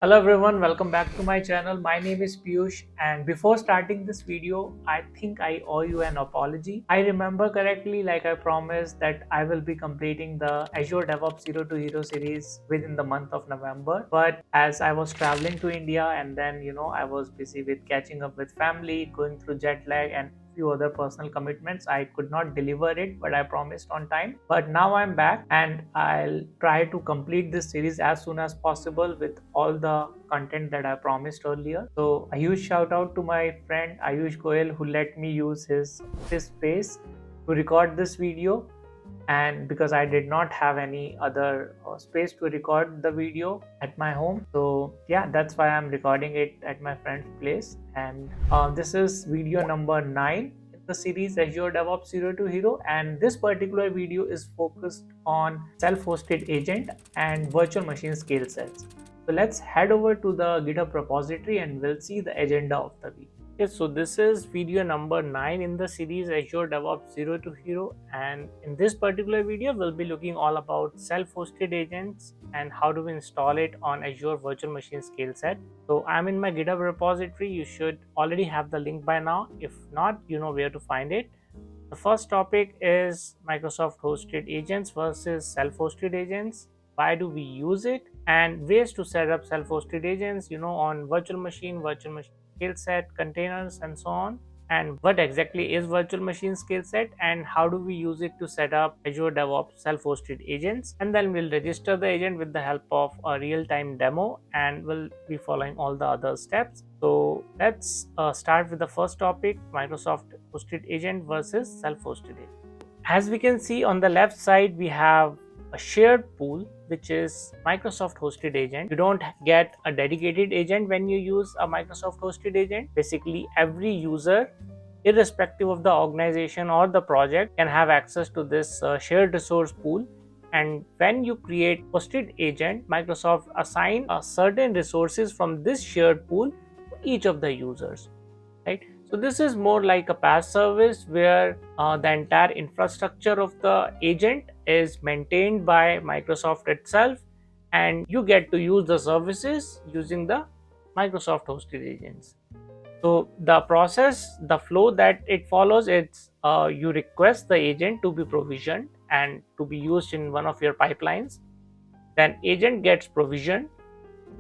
Hello everyone, welcome back to my channel. My name is Piyush, and before starting this video, I think I owe you an apology. I remember correctly, like I promised, that I will be completing the Azure DevOps Zero to Hero series within the month of November. But as I was traveling to India and then I was busy with catching up with family, going through jet lag and few other personal commitments, I could not deliver it, but I promised on time. But now I'm back and I'll try to complete this series as soon as possible with all the content that I promised earlier. So a huge shout out to my friend Ayush Goyal, who let me use his space to record this video, and because I did not have any other space to record the video at my home, so yeah, that's why I'm recording it at my friend's place. And this is video number 9 in the series Azure DevOps Zero to Hero, and this particular video is focused on self-hosted agent and virtual machine scale sets. So let's head over to the GitHub repository and we'll see the agenda of the video. Okay, so this is video number 9 in the series Azure DevOps Zero to Hero, and in this particular video we'll be looking all about self-hosted agents and how do we install it on Azure Virtual Machine Scale Set. So I'm in my GitHub repository. You should already have the link by now. If not, you know where to find it. The first topic is Microsoft hosted agents versus self-hosted agents. Why do we use it, and ways to set up self-hosted agents on virtual machine scale set, containers, and so on. And what exactly is virtual machine scale set, and how do we use it to set up Azure DevOps self-hosted agents. And then we'll register the agent with the help of a real-time demo, and we'll be following all the other steps. So let's start with the first topic, Microsoft hosted agent versus self-hosted agent. As we can see on the left side, we have a shared pool, which is Microsoft hosted agent. You don't get a dedicated agent when you use a Microsoft hosted agent. Basically, every user, irrespective of the organization or the project, can have access to this shared resource pool. And when you create hosted agent, Microsoft assign certain resources from this shared pool to each of the users, right? So this is more like a PaaS service where the entire infrastructure of the agent is maintained by Microsoft itself, and you get to use the services using the Microsoft hosted agents. So the process, the flow that it follows, it's you request the agent to be provisioned and to be used in one of your pipelines. Then agent gets provisioned,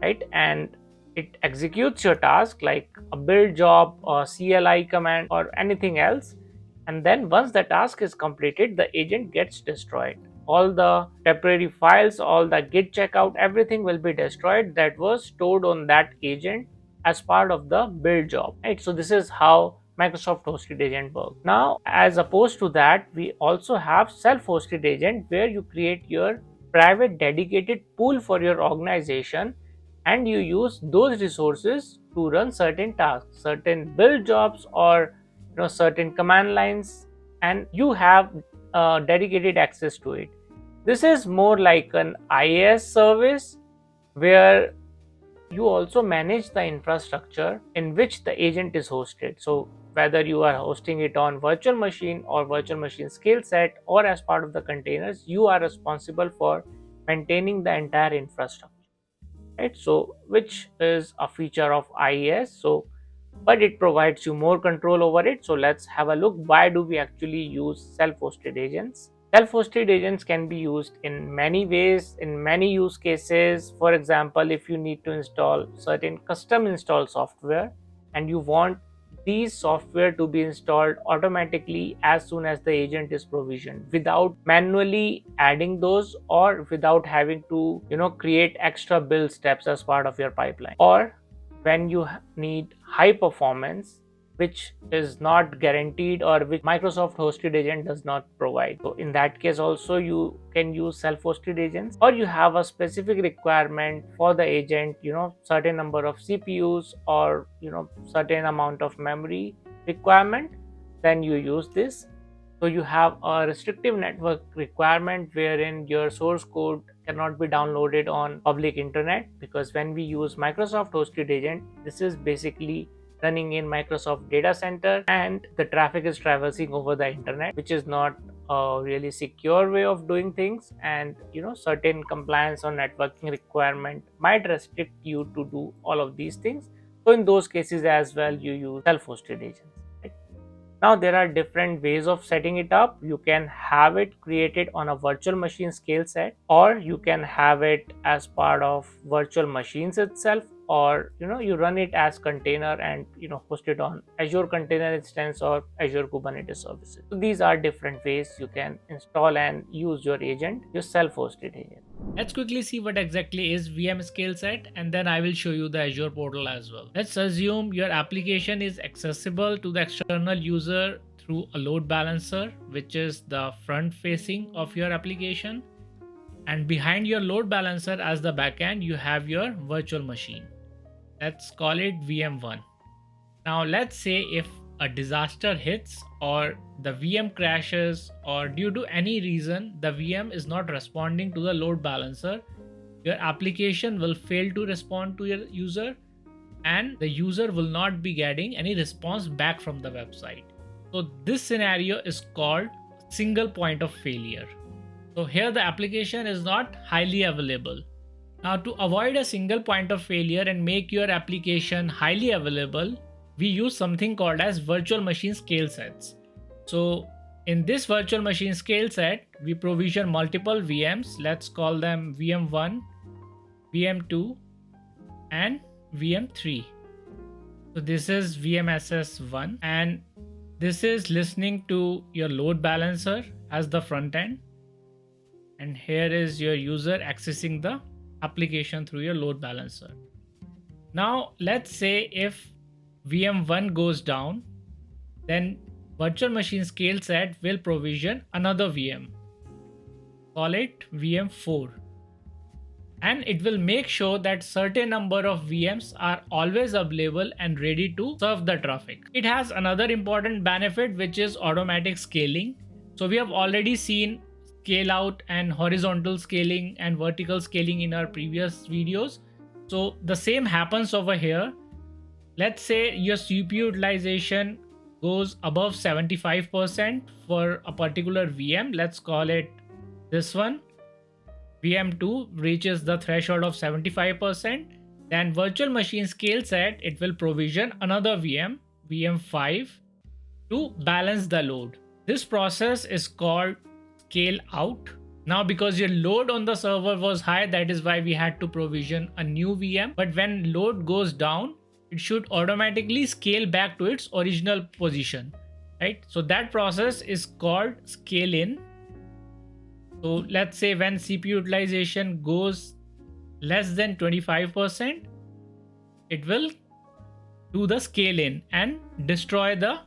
right? And it executes your task like a build job or CLI command or anything else. And then once the task is completed, the agent gets destroyed. All the temporary files, all the git checkout, everything will be destroyed that was stored on that agent as part of the build job, right? So this is how Microsoft hosted agent works. Now, as opposed to that, we also have self-hosted agent where you create your private dedicated pool for your organization, and you use those resources to run certain tasks, certain build jobs, or certain command lines, and you have dedicated access to it. This is more like an IaaS service where you also manage the infrastructure in which the agent is hosted. So whether you are hosting it on virtual machine or virtual machine scale set or as part of the containers, you are responsible for maintaining the entire infrastructure, right? So which is a feature of IaaS, so but it provides you more control over it. So let's have a look, why do we actually use self-hosted agents. Self-hosted agents can be used in many ways, in many use cases. For example, if you need to install certain custom install software and you want these software to be installed automatically as soon as the agent is provisioned without manually adding those, or without having to create extra build steps as part of your pipeline. Or when you need high performance, which is not guaranteed or which Microsoft hosted agent does not provide. So in that case also you can use self-hosted agents. Or you have a specific requirement for the agent, certain number of CPUs or certain amount of memory requirement, then you use this. So you have a restrictive network requirement wherein your source code cannot be downloaded on public internet, because when we use Microsoft hosted agent, this is basically running in Microsoft data center and the traffic is traversing over the internet, which is not a really secure way of doing things, and certain compliance or networking requirement might restrict you to do all of these things. So in those cases as well, you use self-hosted agents, right? Now there are different ways of setting it up. You can have it created on a virtual machine scale set, or you can have it as part of virtual machines itself, or you run it as container and host it on Azure Container Instance or Azure Kubernetes services. So these are different ways you can install and use your agent, your self-hosted agent. Let's quickly see what exactly is VM scale set, and then I will show you the Azure portal as well. Let's assume your application is accessible to the external user through a load balancer, which is the front facing of your application. And behind your load balancer as the backend, you have your virtual machine. Let's call it VM1. Now let's say if a disaster hits, or the VM crashes, or due to any reason the VM is not responding to the load balancer, your application will fail to respond to your user, and the user will not be getting any response back from the website. So this scenario is called single point of failure. So here the application is not highly available. Now to avoid a single point of failure and make your application highly available, we use something called as virtual machine scale sets. So in this virtual machine scale set, we provision multiple VMs. Let's call them VM1, VM2, and VM3. So this is VMSS 1, and this is listening to your load balancer as the front end. And here is your user accessing the application through your load balancer. Now let's say if VM1 goes down, then virtual machine scale set will provision another VM. Call it VM4. And it will make sure that certain number of VMs are always available and ready to serve the traffic. It has another important benefit, which is automatic scaling. So we have already seen scale out and horizontal scaling and vertical scaling in our previous videos. So the same happens over here. Let's say your CPU utilization goes above 75% for a particular VM. Let's call it this one. VM2 reaches the threshold of 75%. Then virtual machine scale set, it will provision another VM, VM5, to balance the load. This process is called scale out. Now because your load on the server was high, that is why we had to provision a new VM. But when load goes down, it should automatically scale back to its original position, right? So that process is called scale in. So let's say when CPU utilization goes less than 25%, it will do the scale in and destroy the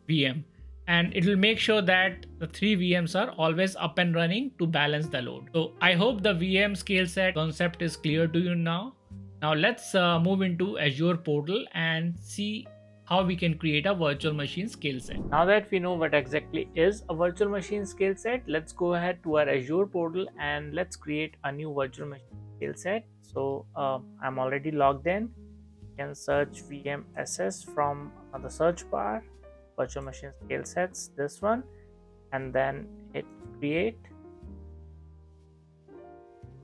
VM. And it will make sure that the 3 VMs are always up and running to balance the load. So I hope the VM scale set concept is clear to you now. Now let's move into Azure portal and see how we can create a virtual machine scale set. Now that we know what exactly is a virtual machine scale set, let's go ahead to our Azure portal and let's create a new virtual machine scale set. So I'm already logged in. You can search VMSS from the search bar, virtual machine scale sets, this one, and then hit create.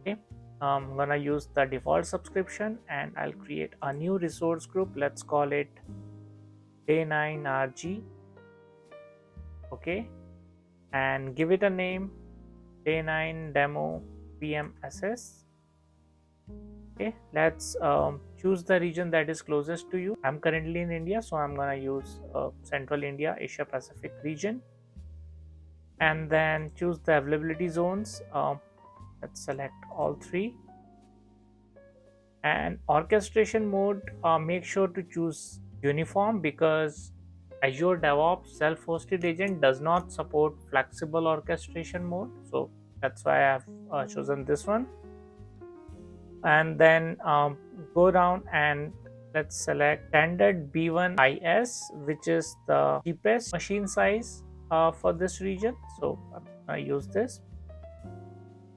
Okay, I'm gonna use the default subscription and I'll create a new resource group. Let's call it Day-9 RG. Okay, and give it a name, Day-9 demo VMSS. Okay, let's choose the region that is closest to you. I'm currently in India, so I'm gonna use Central India, Asia Pacific region, and then choose the availability zones. Let's select all 3, and orchestration mode, make sure to choose uniform, because Azure DevOps self-hosted agent does not support flexible orchestration mode, so that's why I have chosen this one. And then go down and let's select standard B1IS, which is the cheapest machine size for this region, so I use this.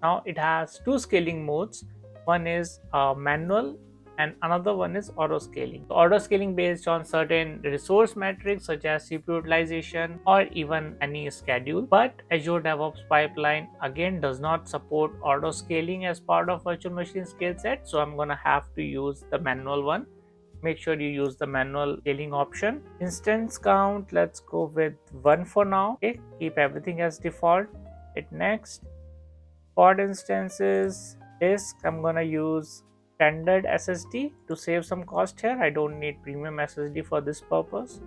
Now it has 2 scaling modes. One is manual and another one is auto scaling. So auto scaling based on certain resource metrics such as CPU utilization or even any schedule. But Azure DevOps Pipeline again does not support auto scaling as part of virtual machine scale set, so I'm gonna have to use the manual one. Make sure you use the manual scaling option. Instance count, let's go with 1 for now. Okay, keep everything as default. Hit next. Pod instances, disk, I'm gonna use standard SSD to save some cost here. I don't need premium SSD for this purpose.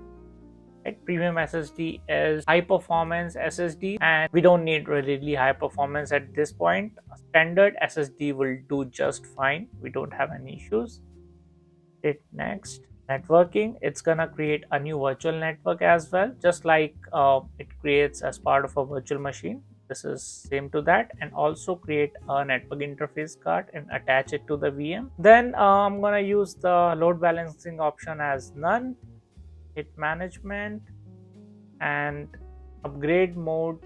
Right? Premium SSD is high performance SSD and we don't need really high performance at this point. A standard SSD will do just fine. We don't have any issues. Hit next. Networking, it's gonna create a new virtual network as well, just like it creates as part of a virtual machine. This is same to that, and also create a network interface card and attach it to the VM. Then I'm gonna use the load balancing option as none. Hit management, and upgrade mode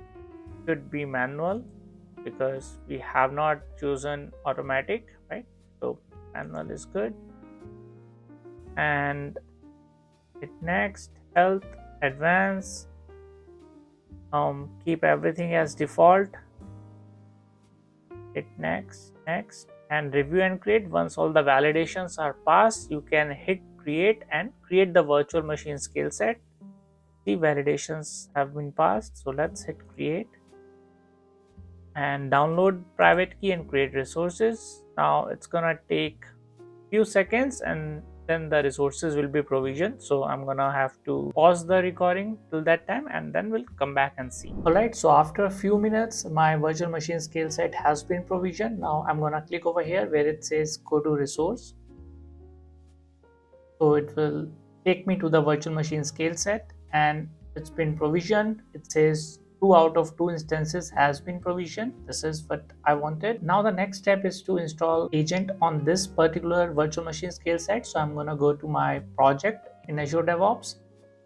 should be manual because we have not chosen automatic, right? So manual is good. And hit next. Health, advance, keep everything as default. Hit next, and review and create. Once all the validations are passed, you can hit create and create the virtual machine scale set. The validations have been passed, so let's hit create and download private key and create resources. Now it's gonna take few seconds and then the resources will be provisioned, so I'm gonna have to pause the recording till that time and then we'll come back and see. Alright, so after a few minutes my virtual machine scale set has been provisioned. Now I'm gonna click over here where it says go to resource, so it will take me to the virtual machine scale set and it's been provisioned. It says 2 out of 2 instances has been provisioned. This is what I wanted. Now the next step is to install agent on this particular virtual machine scale set. So I'm gonna go to my project in Azure DevOps,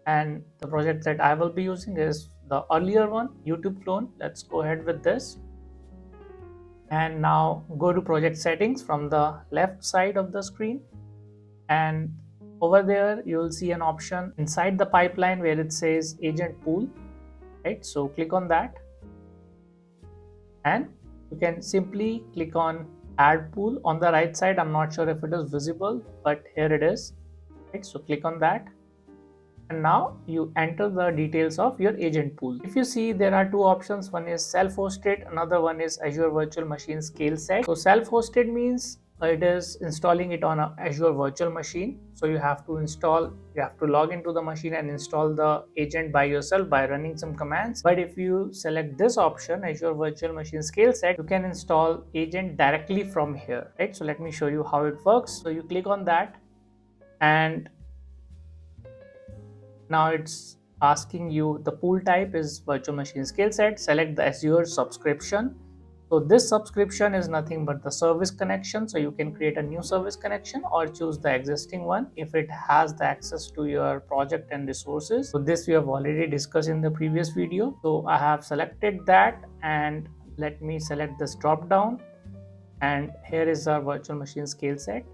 and the project that I will be using is the earlier one, YouTube clone. Let's go ahead with this. And now go to project settings from the left side of the screen, and over there you'll see an option inside the pipeline where it says agent pool. Right, so click on that and you can simply click on add pool on the right side. I'm not sure if it is visible, but here it is. Right, so click on that and now you enter the details of your agent pool. If you see, there are two options. One is self-hosted, another one is Azure Virtual Machine Scale Set. So self-hosted means it is installing it on a Azure virtual machine. So you have to log into the machine and install the agent by yourself by running some commands. But if you select this option, Azure Virtual Machine Scale Set, you can install agent directly from here. Right, so let me show you how it works. So you click on that and now it's asking you the pool type is virtual machine scale set. Select the Azure subscription. So this subscription is nothing but the service connection. So you can create a new service connection or choose the existing one if it has the access to your project and resources. So this we have already discussed in the previous video. So I have selected that and let me select this drop down, and here is our virtual machine scale set.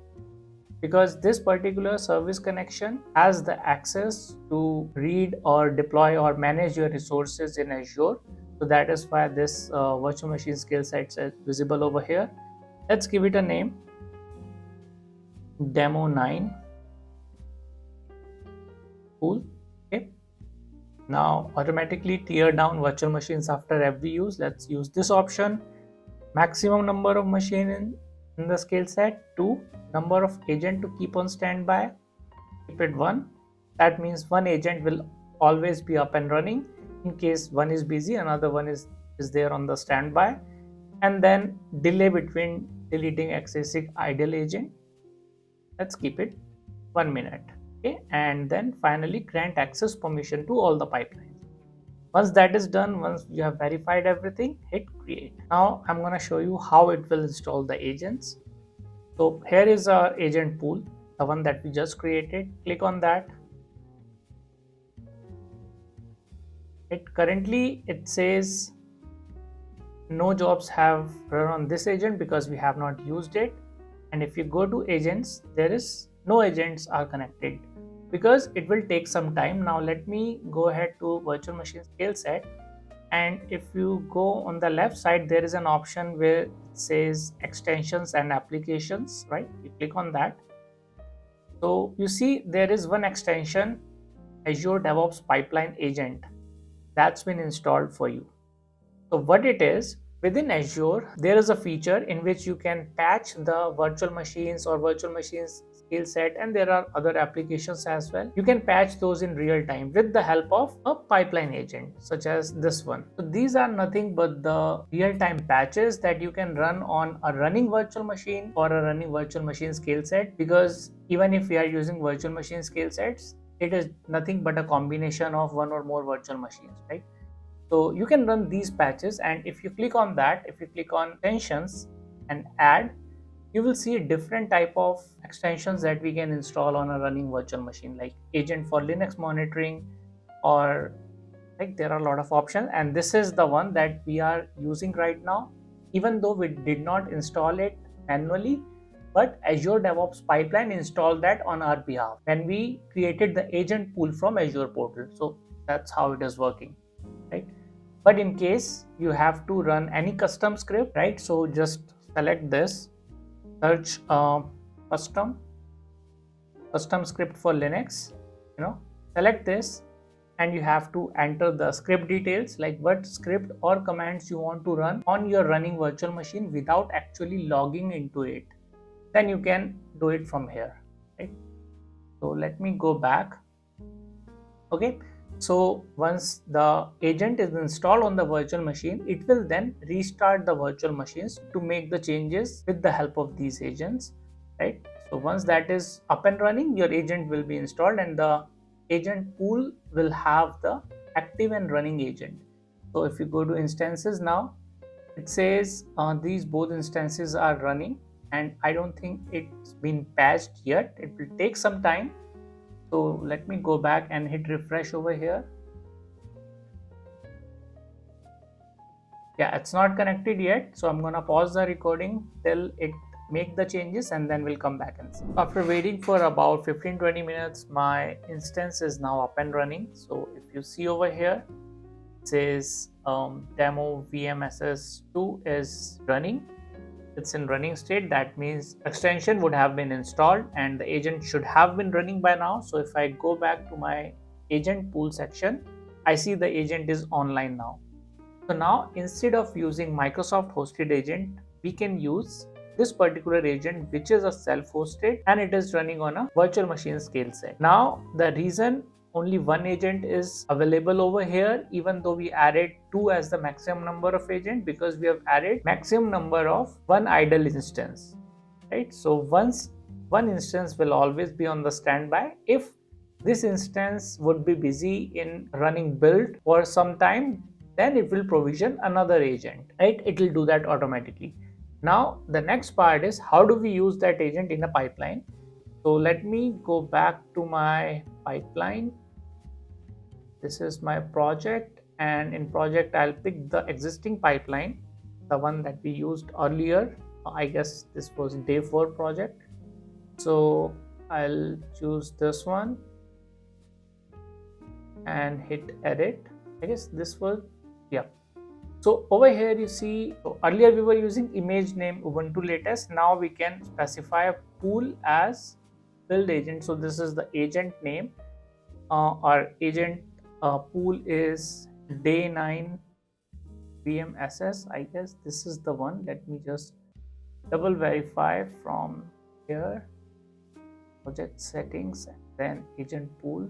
Because this particular service connection has the access to read or deploy or manage your resources in Azure. So that is why this virtual machine scale set is visible over here. Let's give it a name, demo 9 pool. Okay, now automatically tear down virtual machines after every use. Let's use this option. Maximum number of machine in the scale set 2. Number of agent to keep on standby, keep it 1. That means one agent will always be up and running. In case one is busy, another one is there on the standby. And then delay between deleting accessing idle agent, let's keep it 1 minute. Okay, and then finally grant access permission to all the pipelines. Once that is done, once you have verified everything, hit create. Now I'm going to show you how it will install the agents. So here is our agent pool, the one that we just created. Click on that. Currently it says no jobs have run on this agent because we have not used it. And if you go to agents, there is no agents are connected because it will take some time. Now let me go ahead to virtual machine scale set, and if you go on the left side, there is an option where it says extensions and applications, right? You click on that. So you see there is one extension, Azure DevOps Pipeline agent, that's been installed for you. So what it is, within Azure, there is a feature in which you can patch the virtual machines or virtual machines skill set, and there are other applications as well. You can patch those in real time with the help of a pipeline agent such as this one. So these are nothing but the real-time patches that you can run on a running virtual machine or a running virtual machine skill set, because even if we are using virtual machine skill sets, it is nothing but a combination of one or more virtual machines, right? So you can run these patches, and if you click on that, if you click on extensions and add, you will see a different type of extensions that we can install on a running virtual machine, like agent for Linux monitoring, or like there are a lot of options, and this is the one that we are using right now, even though we did not install it manually, but Azure DevOps Pipeline installed that on our behalf when we created the agent pool from Azure portal. So that's how it is working, right? But in case you have to run any custom script, right? So just select this, search custom script for Linux, select this, and you have to enter the script details, like what script or commands you want to run on your running virtual machine without actually logging into it. Then you can do it from here, right? So let me go back. Okay, so once the agent is installed on the virtual machine, it will then restart the virtual machines to make the changes with the help of these agents, right? So once that is up and running, your agent will be installed and the agent pool will have the active and running agent. So if you go to instances now, it says these both instances are running, and I don't think it's been patched yet. It will take some time. So let me go back and hit refresh over here. Yeah, it's not connected yet. So I'm gonna pause the recording till it make the changes, and then we'll come back and see. After waiting for about 15-20 minutes, my instance is now up and running. So if you see over here, it says demo VMSS 2 is running. It's in running state. That means extension would have been installed and the agent should have been running by now. So if I go back to my agent pool section, I see the agent is online now. So now instead of using Microsoft hosted agent, we can use this particular agent, which is a self-hosted, and it is running on a virtual machine scale set. Now the reason only one agent is available over here, even though we added 2 as the maximum number of agent, because we have added maximum number of one idle instance, right? So once one instance will always be on the standby. If this instance would be busy in running build for some time, then it will provision another agent, right? It will do that automatically. Now the next part is, how do we use that agent in a pipeline? So let me go back to my pipeline. This is my project, and in project I'll pick the existing pipeline, the one that we used earlier. I guess this was day 4 project. So I'll choose this one and hit edit. I guess this was, yeah. So over here you see, so earlier we were using image name Ubuntu latest. Now we can specify a pool as build agent. So this is the agent name. Our agent pool is Day-9 VMSS. I guess this is the one. Let me just double verify from here. Project settings, and then agent pool,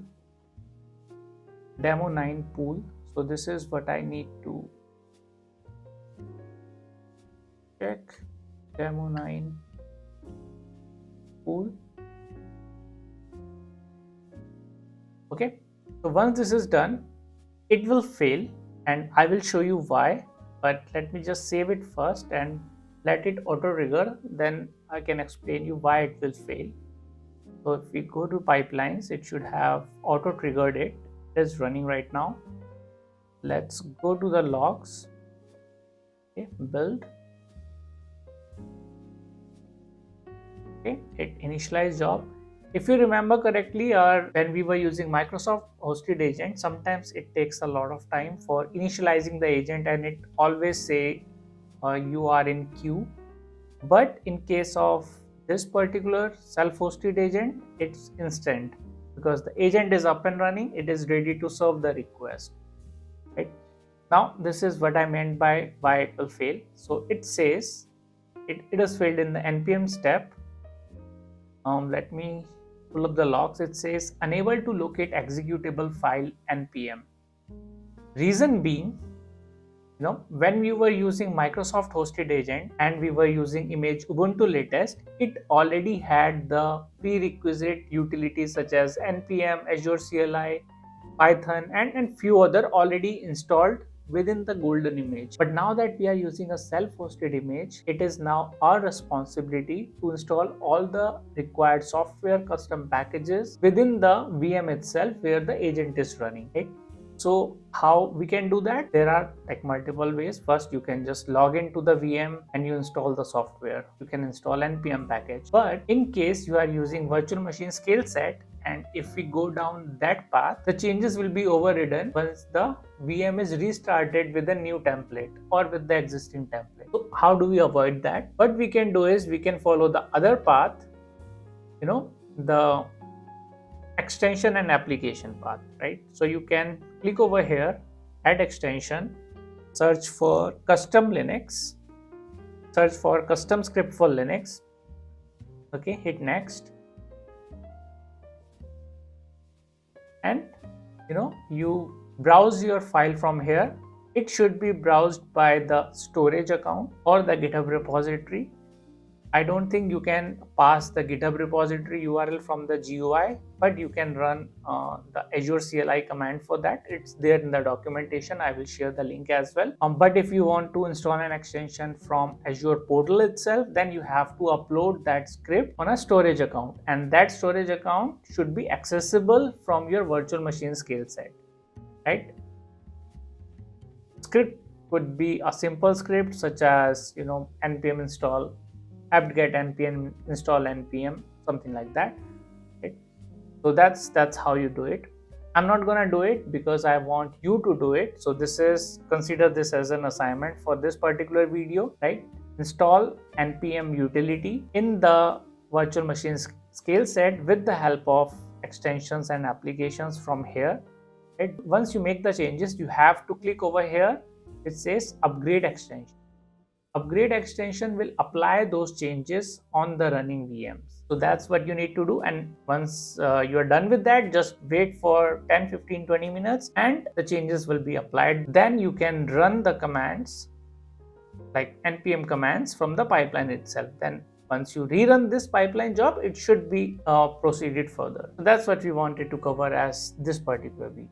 demo 9 pool. So this is what I need to check. Demo 9 pool. Okay, so once this is done, it will fail, and I will show you why, but let me just save it first and let it auto trigger, then I can explain you why it will fail. So if we go to pipelines, it should have auto triggered it. It is running right now. Let's go to the logs. Okay, build. Okay, hit initialize job. If you remember correctly, or when we were using Microsoft hosted agent, sometimes it takes a lot of time for initializing the agent, and it always say you are in queue. But in case of this particular self-hosted agent, it's instant because the agent is up and running. It is ready to serve the request. Right now, this is what I meant by why it will fail. So it says it is failed in the npm step. Let me pull up the logs. It says unable to locate executable file npm. Reason being, when we were using Microsoft hosted agent and we were using image Ubuntu latest, it already had the prerequisite utilities such as npm, Azure CLI, Python, and few other already installed within the golden image. But now that we are using a self-hosted image, it is now our responsibility to install all the required software custom packages within the VM itself where the agent is running. Right? So how we can do that? There are like multiple ways. First, you can just log into the VM and you install the software. You can install npm package. But in case you are using virtual machine scale set, and if we go down that path, the changes will be overridden once the VM is restarted with a new template or with the existing template. So how do we avoid that? What we can do is we can follow the other path, the extension and application path, right? So you can click over here, add extension, search for custom Linux, search for custom script for Linux. Okay, hit next. And you browse your file from here. It should be browsed by the storage account or the GitHub repository. I don't think you can pass the GitHub repository URL from the GUI, but you can run the Azure CLI command for that. It's there in the documentation. I will share the link as well. But if you want to install an extension from Azure portal itself, then you have to upload that script on a storage account, and that storage account should be accessible from your virtual machine scale set, right? Script could be a simple script such as npm install apt-get npm install npm, something like that, right? So that's how you do it. I'm not gonna do it because I want you to do it. So consider this as an assignment for this particular video, right? Install npm utility in the virtual machine scale set with the help of extensions and applications from here, right? Once you make the changes, you have to click over here. It says upgrade extension. Upgrade extension will apply those changes on the running VMs. So that's what you need to do. And once you are done with that, just wait for 10, 15, 20 minutes and the changes will be applied. Then you can run the commands like npm commands from the pipeline itself. Then once you rerun this pipeline job, it should be proceeded further. So that's what we wanted to cover as this particular video.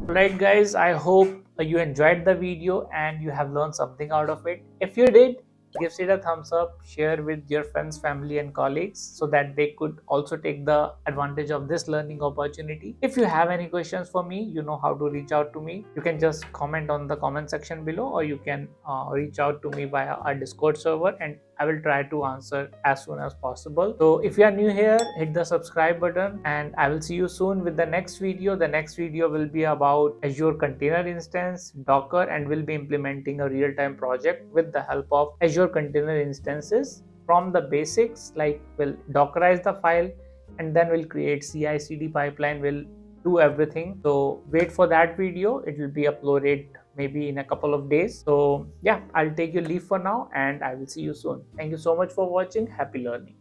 Alright guys, I hope you enjoyed the video and you have learned something out of it. If you did, give it a thumbs up, share with your friends, family and colleagues so that they could also take the advantage of this learning opportunity. If you have any questions for me, you know how to reach out to me. You can just comment on the comment section below, or you can reach out to me via our Discord server and I will try to answer as soon as possible. So if you are new here, hit the subscribe button and I will see you soon with the next video. The next video will be about Azure Container Instance, Docker, and we'll be implementing a real-time project with the help of Azure Container Instances from the basics, like we'll Dockerize the file and then we'll create CICD pipeline. We'll do everything. So wait for that video. It will be uploaded maybe in a couple of days. So yeah, I'll take your leave for now and I will see you soon. Thank you so much for watching. Happy learning.